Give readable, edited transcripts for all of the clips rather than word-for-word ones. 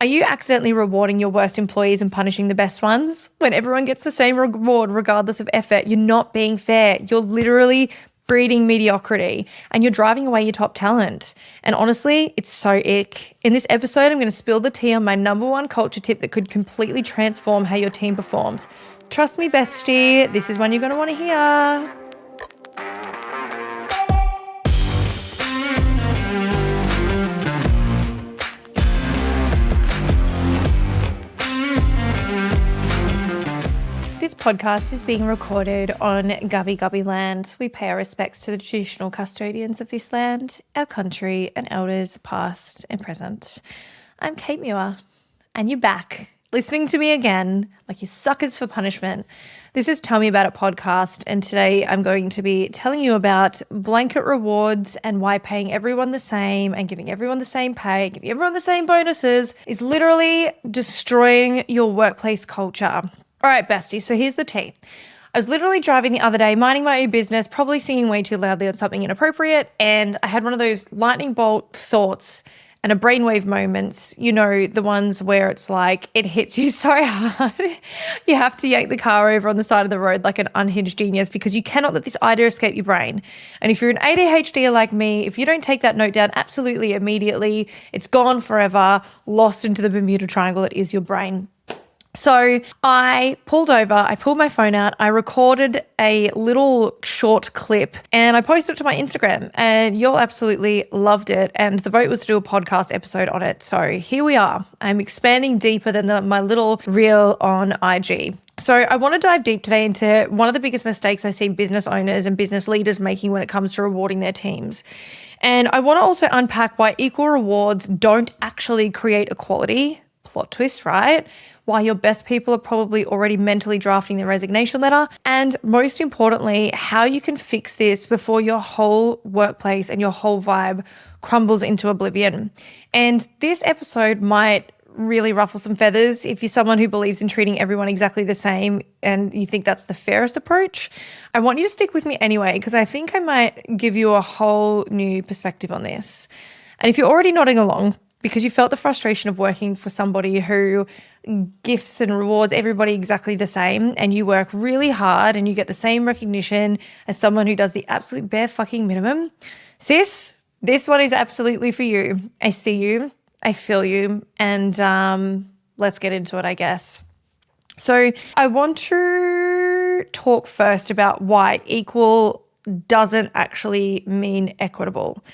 Are you accidentally rewarding your worst employees and punishing the best ones? When everyone gets the same reward regardless of effort, you're not being fair. You're literally breeding mediocrity and you're driving away your top talent. And honestly, it's so ick. In this episode, I'm going to spill the tea on my number one culture tip that could completely transform how your team performs. Trust me, bestie, this is one you're going to want to hear. This podcast is being recorded on Gubby Gubby land. We pay our respects to the traditional custodians of this land, our country, and elders past and present. I'm Cait Muir, and you're back, listening to me again, like you suckers for punishment. This is Tell Me About It podcast, and today I'm going to be telling you about blanket rewards and why paying everyone the same and giving everyone the same pay, giving everyone the same bonuses is literally destroying your workplace culture. All right, bestie, so here's the tea. I was literally driving the other day, minding my own business, probably singing way too loudly on something inappropriate, and I had one of those lightning bolt thoughts and a brainwave moments, you know, the ones where it's like it hits you so hard. You have to yank the car over on the side of the road like an unhinged genius because you cannot let this idea escape your brain. And if you're an ADHDer like me, if you don't take that note down absolutely immediately, it's gone forever, lost into the Bermuda Triangle that is your brain. So I pulled over, I pulled my phone out, I recorded a little short clip and I posted it to my Instagram and y'all absolutely loved it. And the vote was to do a podcast episode on it. So here we are. I'm expanding deeper than my little reel on IG. So I want to dive deep today into one of the biggest mistakes I see business owners and business leaders making when it comes to rewarding their teams. And I want to also unpack why equal rewards don't actually create equality. Plot twist, right? Why your best people are probably already mentally drafting their resignation letter. And most importantly, how you can fix this before your whole workplace and your whole vibe crumbles into oblivion. And this episode might really ruffle some feathers if you're someone who believes in treating everyone exactly the same and you think that's the fairest approach. I want you to stick with me anyway, because I think I might give you a whole new perspective on this. And if you're already nodding along, because you felt the frustration of working for somebody who gifts and rewards everybody exactly the same, and you work really hard and you get the same recognition as someone who does the absolute bare fucking minimum. Sis, this one is absolutely for you. I see you, I feel you, and let's get into it, I guess. So I want to talk first about why equal doesn't actually mean equitable,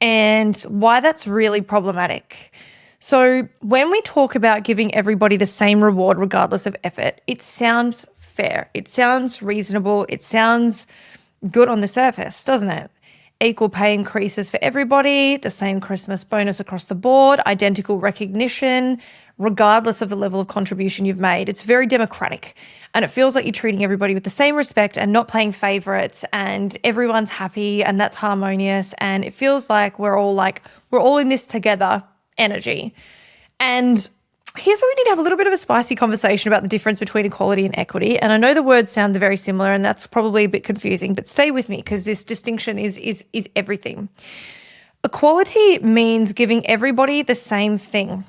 and why that's really problematic. So when we talk about giving everybody the same reward regardless of effort, it sounds fair. It sounds reasonable. It sounds good on the surface, doesn't it? Equal pay increases for everybody, the same Christmas bonus across the board, identical recognition, regardless of the level of contribution you've made. It's very democratic. And it feels like you're treating everybody with the same respect and not playing favorites, and everyone's happy and that's harmonious. And it feels like we're all in this together energy. And here's where we need to have a little bit of a spicy conversation about the difference between equality and equity. And I know the words sound very similar and that's probably a bit confusing, but stay with me because this distinction is everything. Equality means giving everybody the same thing.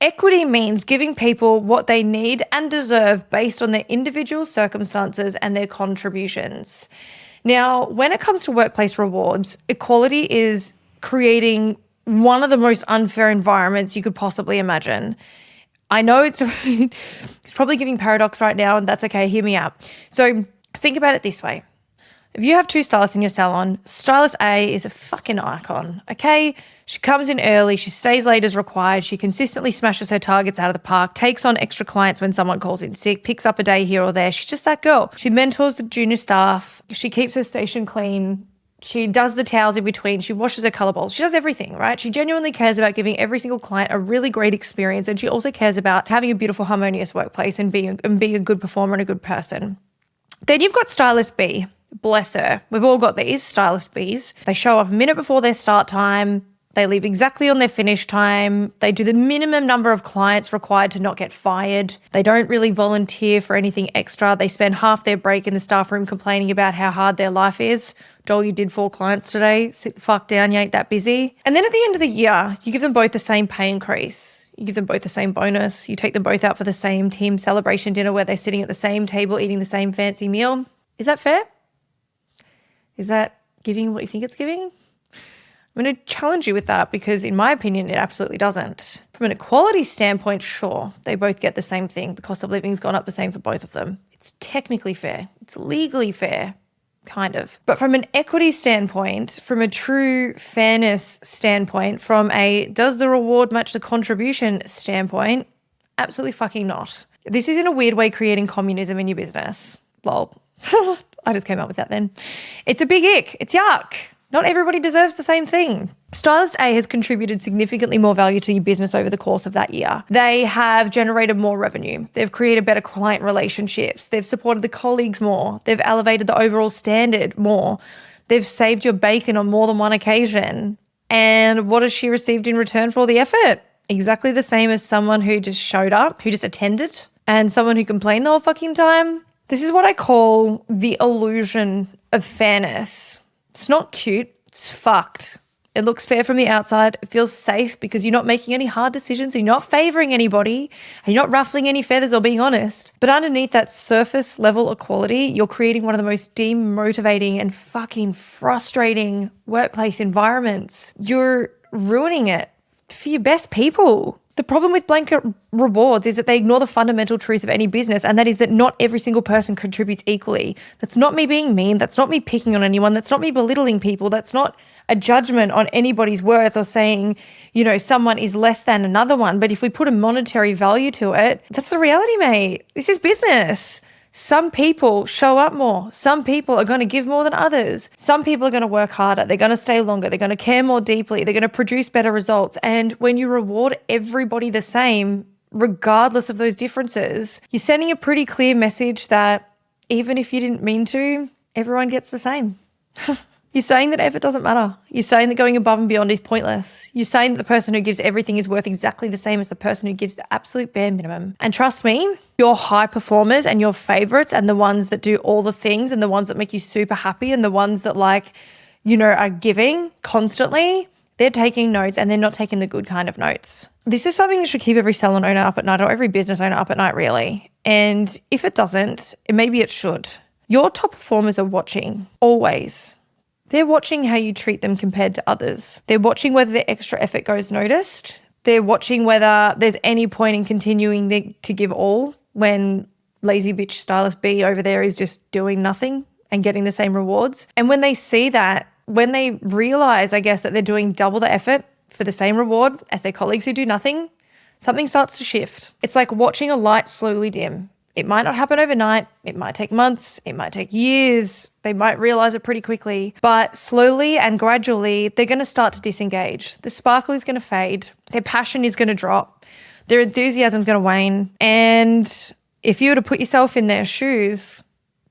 Equity means giving people what they need and deserve based on their individual circumstances and their contributions. Now, when it comes to workplace rewards, equality is creating one of the most unfair environments you could possibly imagine. I know it's probably giving paradox right now, and that's okay, hear me out. So think about it this way. If you have two stylists in your salon, stylist A is a fucking icon, okay? She comes in early, she stays late as required, she consistently smashes her targets out of the park, takes on extra clients when someone calls in sick, picks up a day here or there. She's just that girl. She mentors the junior staff, she keeps her station clean, she does the towels in between, she washes her colour bowls, she does everything, right? She genuinely cares about giving every single client a really great experience, and she also cares about having a beautiful, harmonious workplace and being a good performer and a good person. Then you've got stylist B. Bless her. We've all got these stylist Bs. They show up a minute before their start time. They leave exactly on their finish time. They do the minimum number of clients required to not get fired. They don't really volunteer for anything extra. They spend half their break in the staff room complaining about how hard their life is. Joel, you did 4 clients today. Sit the fuck down, you ain't that busy. And then at the end of the year, you give them both the same pay increase. You give them both the same bonus. You take them both out for the same team celebration dinner where they're sitting at the same table eating the same fancy meal. Is that fair? Is that giving what you think it's giving? I'm going to challenge you with that because in my opinion, it absolutely doesn't. From an equality standpoint, sure, they both get the same thing. The cost of living's gone up the same for both of them. It's technically fair. It's legally fair. Kind of. But from an equity standpoint, from a true fairness standpoint, from a does the reward match the contribution standpoint, absolutely fucking not. This is in a weird way creating communism in your business. Lol. I just came up with that then. It's a big ick. It's yuck. Not everybody deserves the same thing. Stylist A has contributed significantly more value to your business over the course of that year. They have generated more revenue. They've created better client relationships. They've supported the colleagues more. They've elevated the overall standard more. They've saved your bacon on more than one occasion. And what has she received in return for all the effort? Exactly the same as someone who just showed up, who just attended, and someone who complained the whole fucking time. This is what I call the illusion of fairness. It's not cute. It's fucked. It looks fair from the outside. It feels safe because you're not making any hard decisions. You're not favoring anybody and you're not ruffling any feathers or being honest. But underneath that surface level equality, you're creating one of the most demotivating and fucking frustrating workplace environments. You're ruining it for your best people. The problem with blanket rewards is that they ignore the fundamental truth of any business, and that is that not every single person contributes equally. That's not me being mean. That's not me picking on anyone. That's not me belittling people. That's not a judgment on anybody's worth or saying, someone is less than another one. But if we put a monetary value to it, that's the reality, mate. This is business. Some people show up more. Some people are going to give more than others. Some people are going to work harder. They're going to stay longer. They're going to care more deeply. They're going to produce better results. And when you reward everybody the same, regardless of those differences, you're sending a pretty clear message that even if you didn't mean to, everyone gets the same. You're saying that effort doesn't matter. You're saying that going above and beyond is pointless. You're saying that the person who gives everything is worth exactly the same as the person who gives the absolute bare minimum. And trust me, your high performers and your favorites and the ones that do all the things and the ones that make you super happy and the ones that are giving constantly, they're taking notes and they're not taking the good kind of notes. This is something that should keep every salon owner up at night or every business owner up at night, really. And if it doesn't, maybe it should. Your top performers are watching, always. They're watching how you treat them compared to others. They're watching whether their extra effort goes noticed. They're watching whether there's any point in continuing to give all when lazy bitch stylist B over there is just doing nothing and getting the same rewards. And when they see that, when they realize, I guess, that they're doing double the effort for the same reward as their colleagues who do nothing, something starts to shift. It's like watching a light slowly dim. It might not happen overnight. It might take months. It might take years. They might realize it pretty quickly. But slowly and gradually, they're going to start to disengage. The sparkle is going to fade. Their passion is going to drop. Their enthusiasm is going to wane. And if you were to put yourself in their shoes,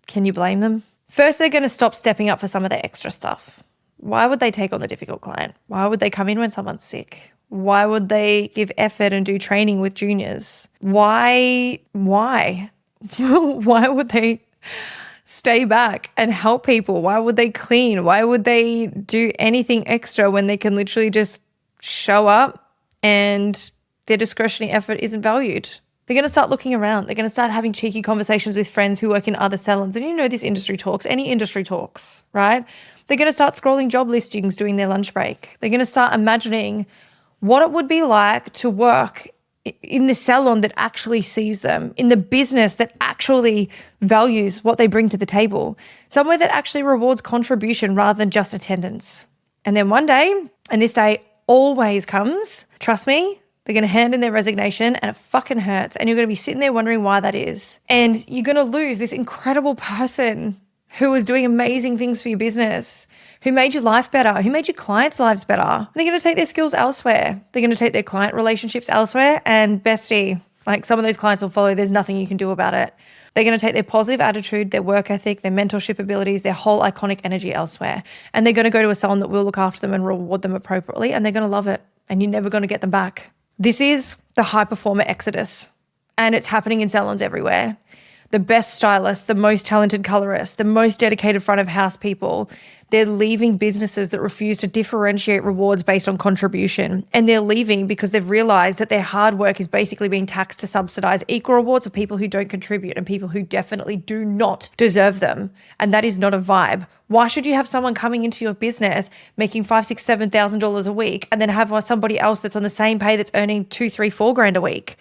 can you blame them? First, they're going to stop stepping up for some of the extra stuff. Why would they take on the difficult client? Why would they come in when someone's sick? Why would they give effort and do training with juniors? Why? Why would they stay back and help people? Why would they clean? Why would they do anything extra when they can literally just show up and their discretionary effort isn't valued? They're going to start looking around. They're going to start having cheeky conversations with friends who work in other salons. And this industry talks, any industry talks, right? They're going to start scrolling job listings during their lunch break. They're going to start imagining what it would be like to work in the salon that actually sees them, in the business that actually values what they bring to the table, somewhere that actually rewards contribution rather than just attendance. And then one day, and this day always comes, trust me, they're going to hand in their resignation and it fucking hurts. And you're going to be sitting there wondering why that is. And you're going to lose this incredible person who was doing amazing things for your business, who made your life better, who made your clients' lives better. They're going to take their skills elsewhere. They're going to take their client relationships elsewhere. And bestie, some of those clients will follow. There's nothing you can do about it. They're going to take their positive attitude, their work ethic, their mentorship abilities, their whole iconic energy elsewhere. And they're going to go to a salon that will look after them and reward them appropriately. And they're going to love it. And you're never going to get them back. This is the high performer exodus. And it's happening in salons everywhere. the best stylists, the most talented colorists, the most dedicated front of house people, they're leaving businesses that refuse to differentiate rewards based on contribution. And they're leaving because they've realized that their hard work is basically being taxed to subsidize equal rewards for people who don't contribute and people who definitely do not deserve them. And that is not a vibe. Why should you have someone coming into your business making $5,000, $6,000, $7,000 a week and then have somebody else that's on the same pay that's earning $2,000, $3,000, $4,000 a week?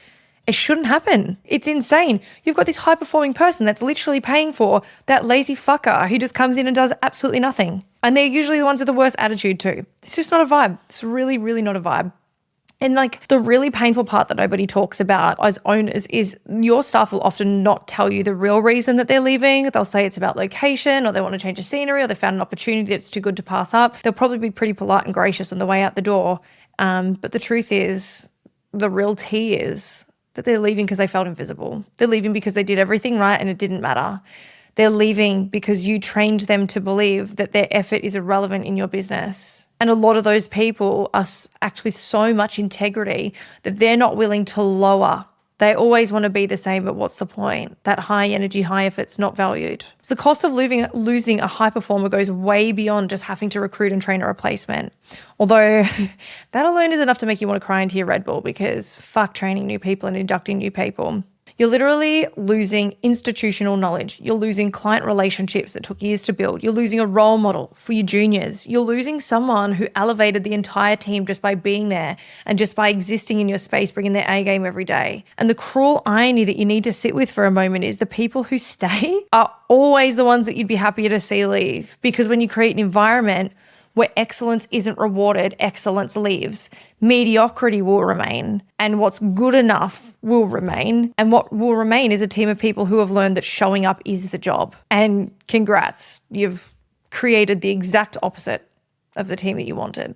It shouldn't happen. It's insane. You've got this high-performing person that's literally paying for that lazy fucker who just comes in and does absolutely nothing. And they're usually the ones with the worst attitude too. It's just not a vibe. It's really, really not a vibe. And like the really painful part that nobody talks about as owners is your staff will often not tell you the real reason that they're leaving. They'll say it's about location or they want to change the scenery or they found an opportunity that's too good to pass up. They'll probably be pretty polite and gracious on the way out the door. But the truth is, the real tea is that they're leaving because they felt invisible. They're leaving because they did everything right and it didn't matter. They're leaving because you trained them to believe that their effort is irrelevant in your business. And a lot of those people act with so much integrity that they're not willing to lower. They always want to be the same, but what's the point? That high energy, high effort's not valued. So the cost of losing a high performer goes way beyond just having to recruit and train a replacement. Although that alone is enough to make you want to cry into your Red Bull because fuck training new people and inducting new people. You're literally losing institutional knowledge. You're losing client relationships that took years to build. You're losing a role model for your juniors. You're losing someone who elevated the entire team just by being there and just by existing in your space, bringing their A game every day. And the cruel irony that you need to sit with for a moment is the people who stay are always the ones that you'd be happier to see leave. Because when you create an environment where excellence isn't rewarded, excellence leaves. Mediocrity will remain, and what's good enough will remain. And what will remain is a team of people who have learned that showing up is the job. And congrats, you've created the exact opposite of the team that you wanted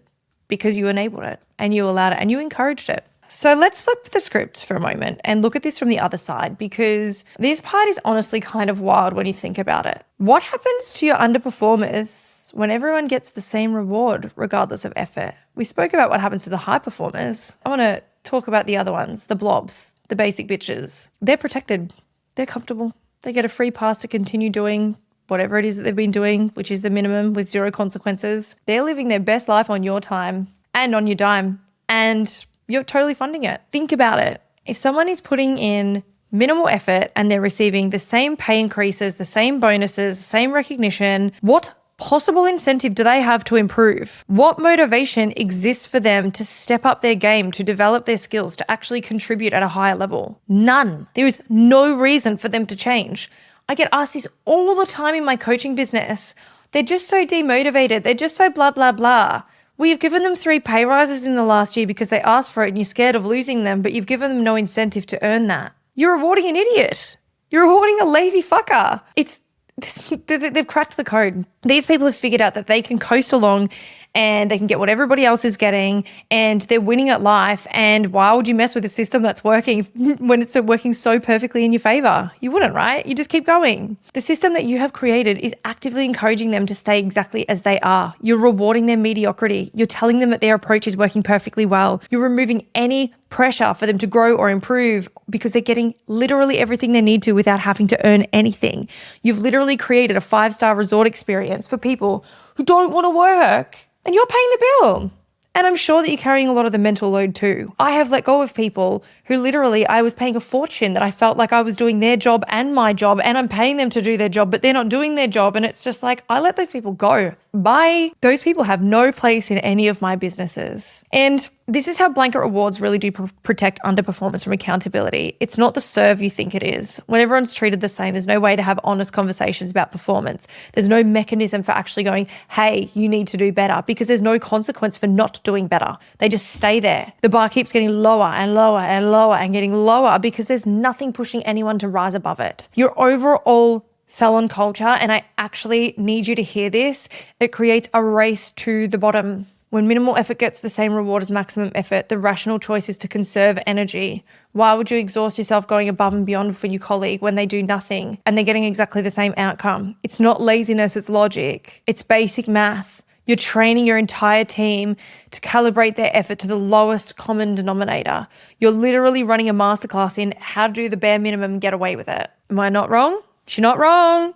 because you enabled it and you allowed it and you encouraged it. So let's flip the script for a moment and look at this from the other side because this part is honestly kind of wild when you think about it. What happens to your underperformers when everyone gets the same reward regardless of effort? We spoke about what happens to the high performers. I want to talk about the other ones, the blobs, the basic bitches. They're protected. They're comfortable. They get a free pass to continue doing whatever it is that they've been doing, which is the minimum with zero consequences. They're living their best life on your time and on your dime, and you're totally funding it. Think about it. If someone is putting in minimal effort and they're receiving the same pay increases, the same bonuses, the same recognition, what possible incentive do they have to improve? What motivation exists for them to step up their game, to develop their skills, to actually contribute at a higher level? None. There is no reason for them to change. I get asked this all the time in my coaching business. They're just so demotivated. They're just so blah, blah, blah. Well, you've given them 3 pay rises in the last year because they asked for it and you're scared of losing them, but you've given them no incentive to earn that. You're rewarding an idiot. You're rewarding a lazy fucker. They've cracked the code. These people have figured out that they can coast along and they can get what everybody else is getting and they're winning at life. And why would you mess with a system that's working when it's working so perfectly in your favor? You wouldn't, right? You just keep going. The system that you have created is actively encouraging them to stay exactly as they are. You're rewarding their mediocrity. You're telling them that their approach is working perfectly well. You're removing any pressure for them to grow or improve because they're getting literally everything they need to without having to earn anything. You've literally created a 5-star resort experience for people who don't want to work. And you're paying the bill. And I'm sure that you're carrying a lot of the mental load too. I have let go of people who literally I was paying a fortune that I felt like I was doing their job and my job and I'm paying them to do their job, but they're not doing their job. And it's just like, I let those people go. Bye. Those people have no place in any of my businesses. And this is how blanket rewards really do protect underperformance from accountability. It's not the serve you think it is. When everyone's treated the same, there's no way to have honest conversations about performance. There's no mechanism for actually going, hey, you need to do better, because there's no consequence for not doing better. They just stay there. The bar keeps getting lower and lower and lower and getting lower because there's nothing pushing anyone to rise above it. Your overall Salon culture, and I actually need you to hear this, it creates a race to the bottom. When minimal effort gets the same reward as maximum effort, the rational choice is to conserve energy. Why would you exhaust yourself going above and beyond for your colleague when they do nothing and they're getting exactly the same outcome? It's not laziness, it's logic. It's basic math. You're training your entire team to calibrate their effort to the lowest common denominator. You're literally running a masterclass in how to do the bare minimum and get away with it. Am I not wrong? She's not wrong.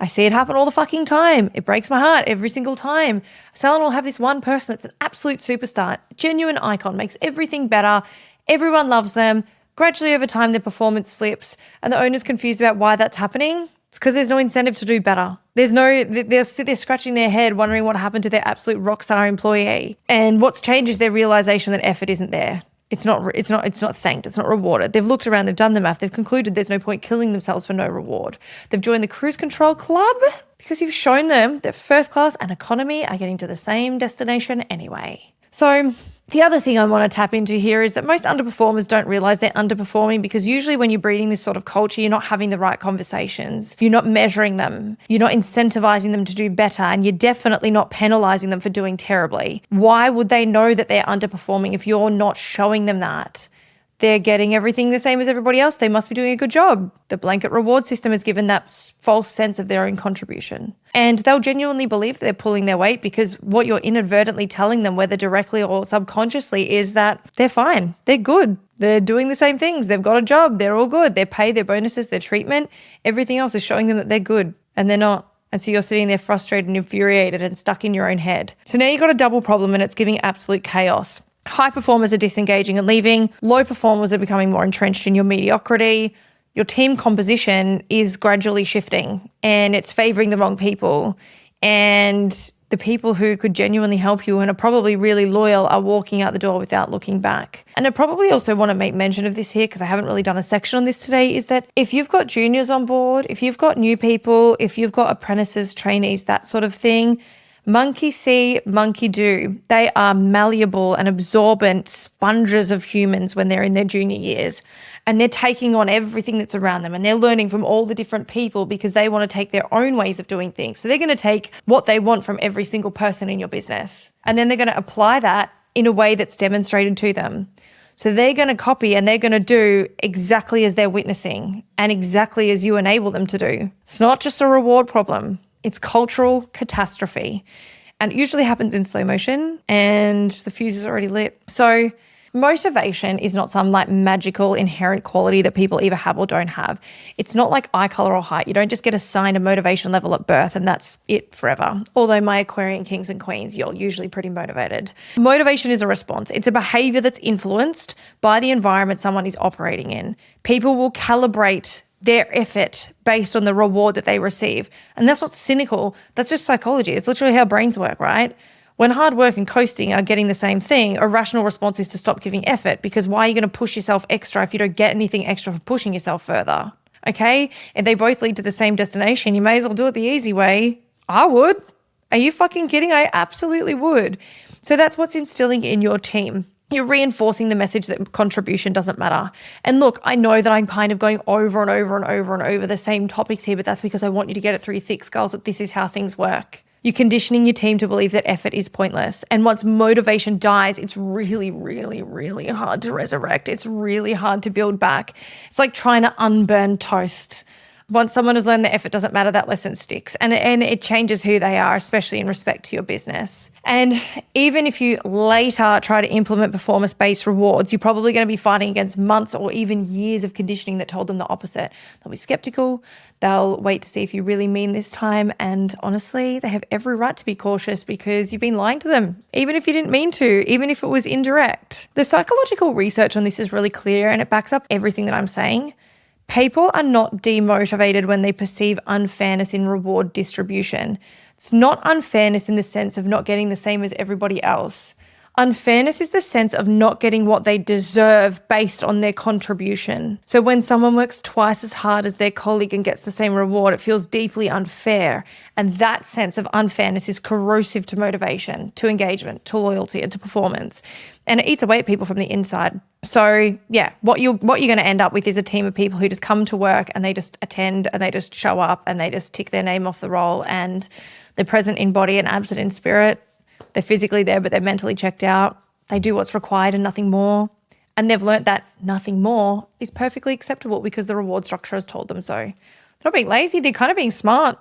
I see it happen all the fucking time. It breaks my heart every single time. Salon will have this one person that's an absolute superstar, genuine icon, makes everything better. Everyone loves them. Gradually over time, their performance slips and the owner's confused about why that's happening. It's because there's no incentive to do better. They're scratching their head wondering what happened to their absolute rock star employee. And what's changed is their realization that effort isn't there. It's not thanked. It's not rewarded. They've looked around. They've done the math. They've concluded there's no point killing themselves for no reward. They've joined the cruise control club because you've shown them that first class and economy are getting to the same destination anyway. So the other thing I want to tap into here is that most underperformers don't realize they're underperforming because usually when you're breeding this sort of culture, you're not having the right conversations. You're not measuring them. You're not incentivizing them to do better, and you're definitely not penalizing them for doing terribly. Why would they know that they're underperforming if you're not showing them that? They're getting everything the same as everybody else. They must be doing a good job. The blanket reward system has given that false sense of their own contribution. And they'll genuinely believe they're pulling their weight because what you're inadvertently telling them, whether directly or subconsciously, is that they're fine. They're good. They're doing the same things. They've got a job. They're all good. Their pay, their bonuses, their treatment, everything else is showing them that they're good, and they're not. And so you're sitting there frustrated and infuriated and stuck in your own head. So now you've got a double problem and it's giving absolute chaos. High performers are disengaging and leaving. Low performers are becoming more entrenched in your mediocrity. Your team composition is gradually shifting and it's favoring the wrong people. And the people who could genuinely help you and are probably really loyal are walking out the door without looking back. And I probably also want to make mention of this here because I haven't really done a section on this today, is that if you've got juniors on board, if you've got new people, if you've got apprentices, trainees, that sort of thing, monkey see, monkey do. They are malleable and absorbent sponges of humans when they're in their junior years. And they're taking on everything that's around them and they're learning from all the different people because they want to take their own ways of doing things. So they're going to take what they want from every single person in your business. And then they're going to apply that in a way that's demonstrated to them. So they're going to copy and they're going to do exactly as they're witnessing and exactly as you enable them to do. It's not just a reward problem. It's cultural catastrophe, and it usually happens in slow motion and the fuse is already lit. So motivation is not some like magical inherent quality that people either have or don't have. It's not like eye color or height. You don't just get assigned a motivation level at birth and that's it forever. Although my Aquarian kings and queens, you're usually pretty motivated. Motivation is a response. It's a behavior that's influenced by the environment someone is operating in. People will calibrate their effort based on the reward that they receive. And that's not cynical. That's just psychology. It's literally how brains work, right? When hard work and coasting are getting the same thing, a rational response is to stop giving effort because why are you going to push yourself extra if you don't get anything extra for pushing yourself further? Okay? If they both lead to the same destination, you may as well do it the easy way. I would. Are you fucking kidding? I absolutely would. So that's what's instilling in your team. You're reinforcing the message that contribution doesn't matter. And look, I know that I'm kind of going over and over and over and over the same topics here, but that's because I want you to get it through thick skulls that this is how things work. You're conditioning your team to believe that effort is pointless. And once motivation dies, it's really, really, really hard to resurrect. It's really hard to build back. It's like trying to unburn toast. Once someone has learned that effort doesn't matter, that lesson sticks. And it changes who they are, especially in respect to your business. And even if you later try to implement performance-based rewards, you're probably going to be fighting against months or even years of conditioning that told them the opposite. They'll be skeptical. They'll wait to see if you really mean this time. And honestly, they have every right to be cautious because you've been lying to them, even if you didn't mean to, even if it was indirect. The psychological research on this is really clear and it backs up everything that I'm saying. People are not demotivated when they perceive unfairness in reward distribution. It's not unfairness in the sense of not getting the same as everybody else. Unfairness is the sense of not getting what they deserve based on their contribution. So when someone works twice as hard as their colleague and gets the same reward, it feels deeply unfair. And that sense of unfairness is corrosive to motivation, to engagement, to loyalty, and to performance. And it eats away at people from the inside. So yeah, what you're going to end up with is a team of people who just come to work and they just attend and they just show up and they just tick their name off the roll and they're present in body and absent in spirit. They're physically there, but they're mentally checked out. They do what's required and nothing more. And they've learnt that nothing more is perfectly acceptable because the reward structure has told them so. They're not being lazy. They're kind of being smart.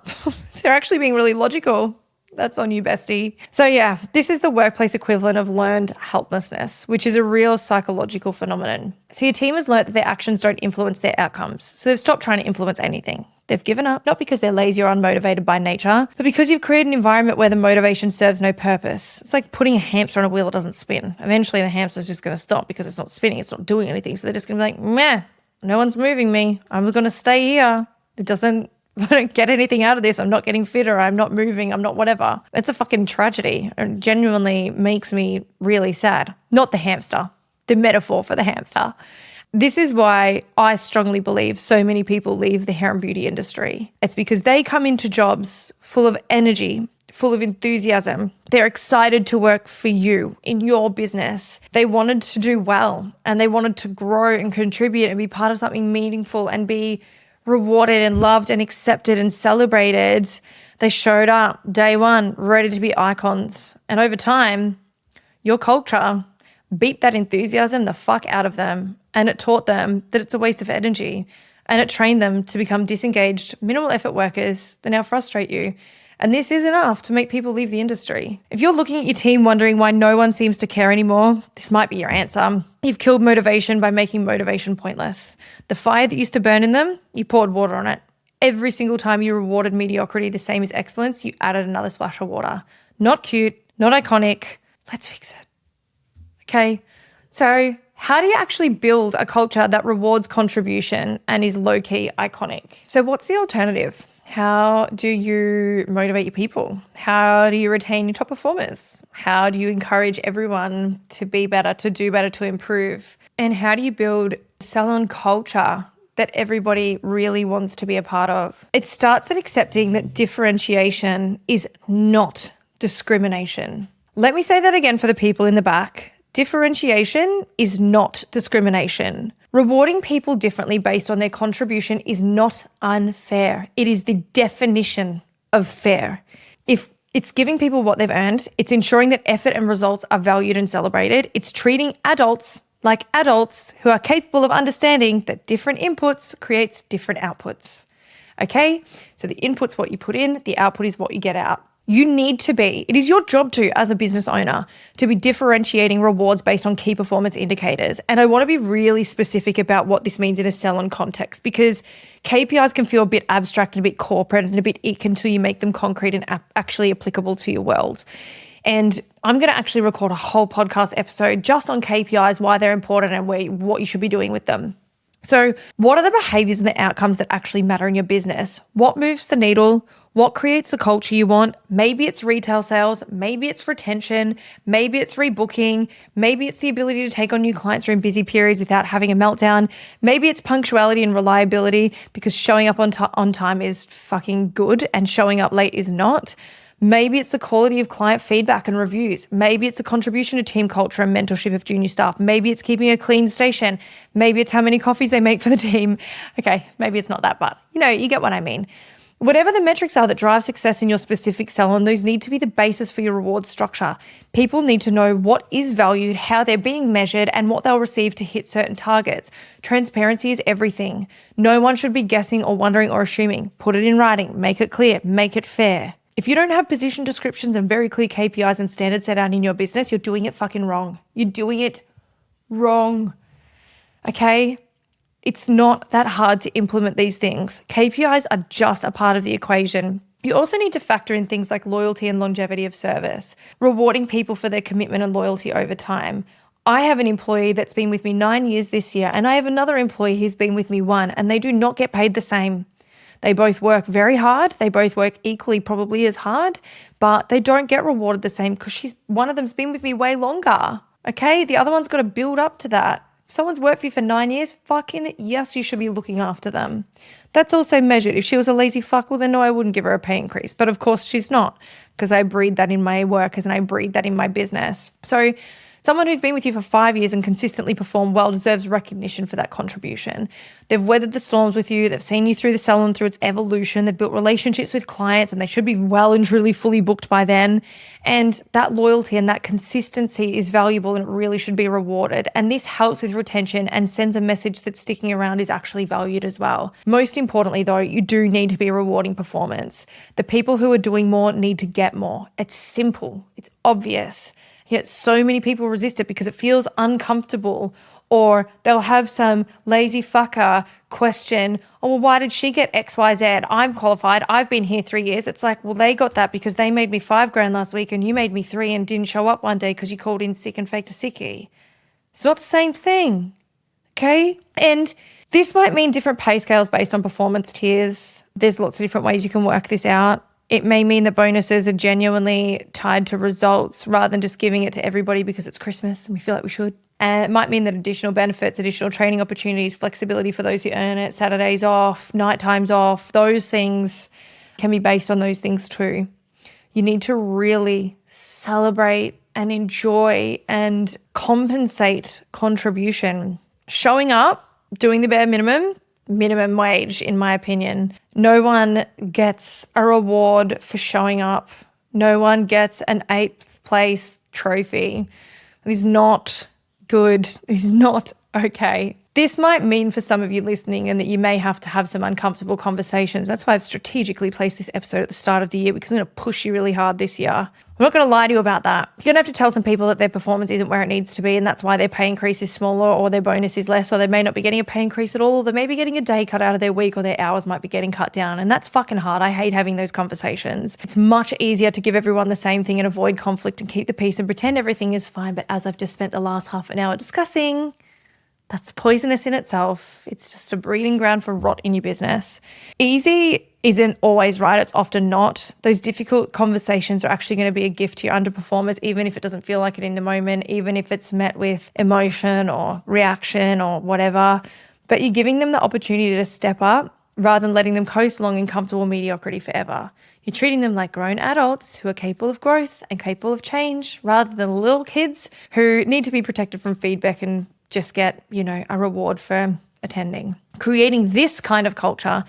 They're actually being really logical. That's on you, bestie. So yeah, this is the workplace equivalent of learned helplessness, which is a real psychological phenomenon. So your team has learnt that their actions don't influence their outcomes. So they've stopped trying to influence anything. They've given up, not because they're lazy or unmotivated by nature, but because you've created an environment where the motivation serves no purpose. It's like putting a hamster on a wheel that doesn't spin. Eventually the hamster's just going to stop because it's not spinning, it's not doing anything. So they're just going to be like, meh, no one's moving me. I'm going to stay here. I don't get anything out of this. I'm not getting fitter. I'm not moving. I'm not whatever. It's a fucking tragedy. It genuinely makes me really sad. Not the hamster, the metaphor for the hamster. This is why I strongly believe so many people leave the hair and beauty industry. It's because they come into jobs full of energy, full of enthusiasm. They're excited to work for you in your business. They wanted to do well and they wanted to grow and contribute and be part of something meaningful and be rewarded and loved and accepted and celebrated. They showed up day one, ready to be icons. And over time, your culture beat that enthusiasm the fuck out of them. And it taught them that it's a waste of energy. And it trained them to become disengaged, minimal effort workers that now frustrate you. And this is enough to make people leave the industry. If you're looking at your team wondering why no one seems to care anymore, this might be your answer. You've killed motivation by making motivation pointless. The fire that used to burn in them, you poured water on it. Every single time you rewarded mediocrity the same as excellence, you added another splash of water. Not cute, not iconic. Let's fix it. Okay, so how do you actually build a culture that rewards contribution and is low-key iconic? So what's the alternative? How do you motivate your people? How do you retain your top performers? How do you encourage everyone to be better, to do better, to improve? And how do you build Salon culture that everybody really wants to be a part of? It starts at accepting that differentiation is not discrimination. Let me say that again for the people in the back. Differentiation is not discrimination. Rewarding people differently based on their contribution is not unfair. It is the definition of fair. If it's giving people what they've earned, it's ensuring that effort and results are valued and celebrated. It's treating adults like adults who are capable of understanding that different inputs creates different outputs. Okay? So the input's what you put in, the output is what you get out. You need to be, it is your job to, as a business owner, to be differentiating rewards based on key performance indicators. And I want to be really specific about what this means in a Salon context, because KPIs can feel a bit abstract and a bit corporate and a bit ick until you make them concrete and actually applicable to your world. And I'm going to actually record a whole podcast episode just on KPIs, why they're important and what you should be doing with them. So what are the behaviors and the outcomes that actually matter in your business? What moves the needle? What creates the culture you want? Maybe it's retail sales, maybe it's retention, maybe it's rebooking, maybe it's the ability to take on new clients during busy periods without having a meltdown, maybe it's punctuality and reliability because showing up on time is fucking good and showing up late is not. Maybe it's the quality of client feedback and reviews. Maybe it's a contribution to team culture and mentorship of junior staff. Maybe it's keeping a clean station. Maybe it's how many coffees they make for the team. Okay, maybe it's not that, but you get what I mean. Whatever the metrics are that drive success in your specific salon, those need to be the basis for your reward structure. People need to know what is valued, how they're being measured, and what they'll receive to hit certain targets. Transparency is everything. No one should be guessing or wondering or assuming. Put it in writing, make it clear, make it fair. If you don't have position descriptions and very clear KPIs and standards set out in your business, you're doing it fucking wrong. You're doing it wrong. Okay? It's not that hard to implement these things. KPIs are just a part of the equation. You also need to factor in things like loyalty and longevity of service, rewarding people for their commitment and loyalty over time. I have an employee that's been with me 9 years this year, and I have another employee who's been with me 1, and they do not get paid the same. They both work very hard. They both work equally, probably as hard, but they don't get rewarded the same because one of them's been with me way longer. Okay? The other one's got to build up to that. If someone's worked for you for 9 years, fucking yes, you should be looking after them. That's also measured. If she was a lazy fuck, well, then no, I wouldn't give her a pay increase. But of course she's not, because I breed that in my workers and I breed that in my business. So Someone who's been with you for 5 years and consistently performed well deserves recognition for that contribution. They've weathered the storms with you. They've seen you through the salon, through its evolution. They've built relationships with clients, and they should be well and truly fully booked by then. And that loyalty and that consistency is valuable and it really should be rewarded. And this helps with retention and sends a message that sticking around is actually valued as well. Most importantly, though, you do need to be rewarding performance. The people who are doing more need to get more. It's simple. It's obvious. Yet so many people resist it because it feels uncomfortable, or they'll have some lazy fucker question, oh, well, why did she get XYZ? I'm qualified. I've been here 3 years. It's like, well, they got that because they made me $5,000 last week and you made me 3 and didn't show up one day because you called in sick and faked a sickie. It's not the same thing, okay? And this might mean different pay scales based on performance tiers. There's lots of different ways you can work this out. It may mean that bonuses are genuinely tied to results rather than just giving it to everybody because it's Christmas and we feel like we should. And it might mean that additional benefits, additional training opportunities, flexibility for those who earn it, Saturdays off, night times off, those things can be based on those things too. You need to really celebrate and enjoy and compensate contribution. Showing up, doing the bare minimum wage, in my opinion. No one gets a reward for showing up. No one gets an 8th place trophy. It is not good. It is not okay. This might mean for some of you listening and that you may have to have some uncomfortable conversations. That's why I've strategically placed this episode at the start of the year, because I'm going to push you really hard this year. I'm not going to lie to you about that. You're going to have to tell some people that their performance isn't where it needs to be, and that's why their pay increase is smaller or their bonus is less, or they may not be getting a pay increase at all, or they may be getting a day cut out of their week, or their hours might be getting cut down. And that's fucking hard. I hate having those conversations. It's much easier to give everyone the same thing and avoid conflict and keep the peace and pretend everything is fine. But as I've just spent the last half an hour discussing, that's poisonous in itself. It's just a breeding ground for rot in your business. Easy isn't always right. It's often not. Those difficult conversations are actually going to be a gift to your underperformers, even if it doesn't feel like it in the moment, even if it's met with emotion or reaction or whatever. But you're giving them the opportunity to step up rather than letting them coast along in comfortable mediocrity forever. You're treating them like grown adults who are capable of growth and capable of change, rather than little kids who need to be protected from feedback and just get, a reward for attending. Creating this kind of culture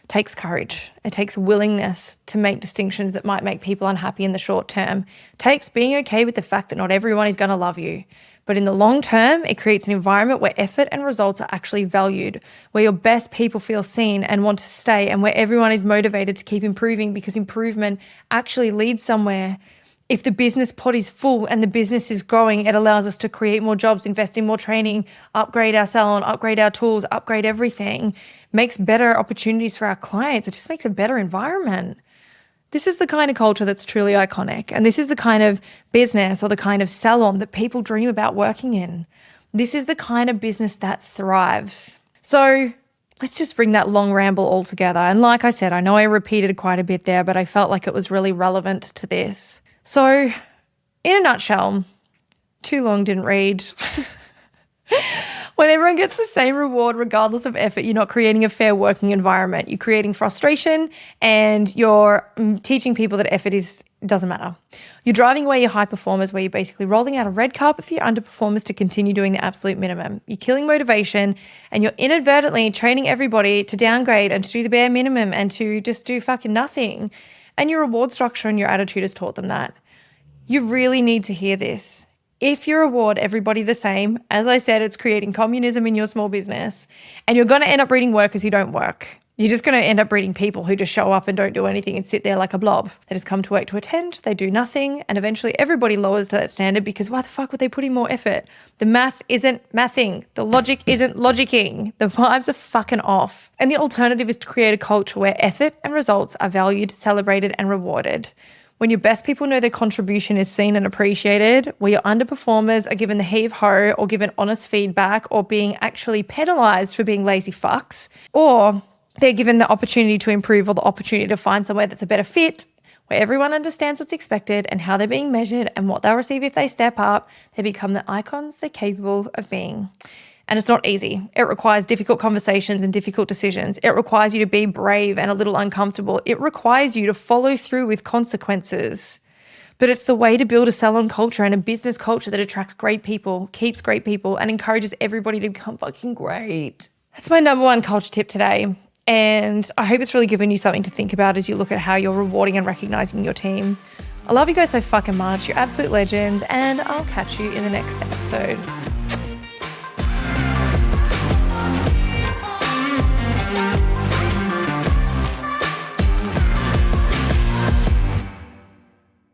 takes courage. It takes willingness to make distinctions that might make people unhappy in the short term. It takes being okay with the fact that not everyone is going to love you. But in the long term, it creates an environment where effort and results are actually valued, where your best people feel seen and want to stay, and where everyone is motivated to keep improving because improvement actually leads somewhere. If the business pot is full and the business is growing, it allows us to create more jobs, invest in more training, upgrade our salon, upgrade our tools, upgrade everything, makes better opportunities for our clients. It just makes a better environment. This is the kind of culture that's truly iconic. And this is the kind of business or the kind of salon that people dream about working in. This is the kind of business that thrives. So let's just bring that long ramble all together. And like I said, I know I repeated quite a bit there, but I felt like it was really relevant to this. So, in a nutshell, too long, didn't read. When everyone gets the same reward regardless of effort, you're not creating a fair working environment. You're creating frustration, and you're teaching people that effort doesn't matter. You're driving away your high performers, where you're basically rolling out a red carpet for your underperformers to continue doing the absolute minimum. You're killing motivation, and you're inadvertently training everybody to downgrade and to do the bare minimum and to just do fucking nothing. And your reward structure and your attitude has taught them that. You really need to hear this. If you reward everybody the same, as I said, it's creating communism in your small business, and you're going to end up breeding workers who don't work. You're just going to end up breeding people who just show up and don't do anything and sit there like a blob. They just come to work to attend, they do nothing, and eventually everybody lowers to that standard because why the fuck would they put in more effort? The math isn't mathing. The logic isn't logicking. The vibes are fucking off. And the alternative is to create a culture where effort and results are valued, celebrated, and rewarded. When your best people know their contribution is seen and appreciated, where your underperformers are given the heave-ho or given honest feedback or being actually penalised for being lazy fucks, or they're given the opportunity to improve or the opportunity to find somewhere that's a better fit, where everyone understands what's expected and how they're being measured and what they'll receive if they step up, they become the icons they're capable of being. And it's not easy. It requires difficult conversations and difficult decisions. It requires you to be brave and a little uncomfortable. It requires you to follow through with consequences. But it's the way to build a salon culture and a business culture that attracts great people, keeps great people, and encourages everybody to become fucking great. That's my number one culture tip today. And I hope it's really given you something to think about as you look at how you're rewarding and recognizing your team. I love you guys so fucking much. You're absolute legends, and I'll catch you in the next episode.